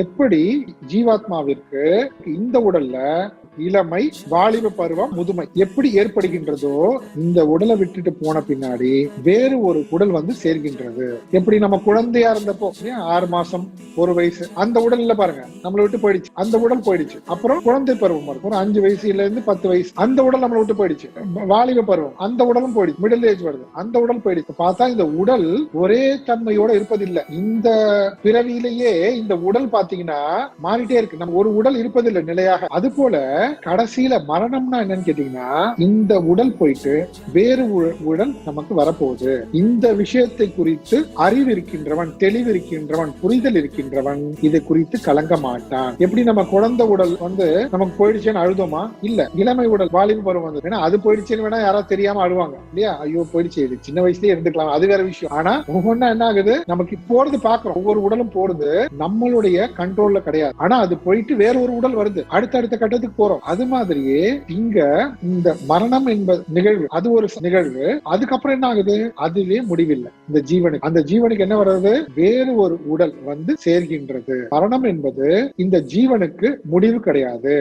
எப்படி ஜீவாத்மாவிற்கு இந்த உடல்ல இளமை, வாலிப பருவம், முதுமை எப்படி ஏற்படுகின்றதோ இந்த உடலை விட்டுட்டு போன பின்னாடி வேறு ஒரு உடல் வந்து சேர்கின்றது. எப்படி நம்ம குழந்தையா இருந்தப்போ 6 மாசம் 1 வயசு அந்த உடல்ல பாருங்க நம்மளை விட்டு போயிடுச்சு, அந்த உடல் போயிடுச்சு. அப்புறம் குழந்தை பருவம் இருக்கும், ஒரு 5 வயசுல இருந்து 10 வயசு அந்த உடல் நம்மளை விட்டு போயிடுச்சு. வாலிப பருவம் அந்த உடலும் போயிடுச்சு, மிடில் ஏஜ் வருது அந்த உடல் போயிடுச்சு. பார்த்தா இந்த உடல் ஒரே தன்மையோட இருப்பதில்லை. இந்த பிறவியிலேயே இந்த உடல் பாத்தீங்கன்னா மாறிட்டே இருக்கு. நம்ம ஒரு உடல் இருப்பதில்லை நிலையாக. அது போல கடைசியில மரணம்னா என்னன்னு கேட்டீங்கன்னா இந்த உடல் போயிட்டு வேறு உடல் நமக்கு வரப்போகுது. இந்த விஷயத்தை குறித்து அறிவு இருக்கின்றவன், தெளிவு இருக்கின்றவன், புரிதல் இருக்கின்றவன் இது குறித்து கலங்க மாட்டான். எப்படி நம்ம குழந்தை உடல் வந்து நமக்கு போயிடுச்சுன்னு அழுதோமா? இல்ல. இளமை உடல் வாலிப பருவம் வந்து ஏன்னா அது போயிடுச்சுன்னு வேணா யாராவது தெரியாம அழுவாங்க இல்லையா? ஐயோ போயிடுச்சு, இது சின்ன வயசுலயே இருந்துக்கலாம், அது வேற விஷயம். ஆனா ஒவ்வொன்னா என்ன ஆகுது, நமக்கு போறது பாக்குறோம், ஒவ்வொரு உடலும் போறது நம்மளுடைய கண்ட்ரோல்ல கிடையாது. ஆனா அது போயிட்டு வேற ஒரு உடல் வருது, அடுத்த கட்டத்துக்கு போறோம். அது மாதிரியே இங்க இந்த மரணம் என்பது நிகழ்வு, அது ஒரு நிகழ்வு. அதுக்கப்புறம் என்ன ஆகுது, அதுவே முடிவில்லை இந்த ஜீவனுக்கு. அந்த ஜீவனுக்கு என்ன வர்றது, வேறு ஒரு உடல் வந்து சேர்கின்றது. மரணம் என்பது இந்த ஜீவனுக்கு முடிவு கிடையாது.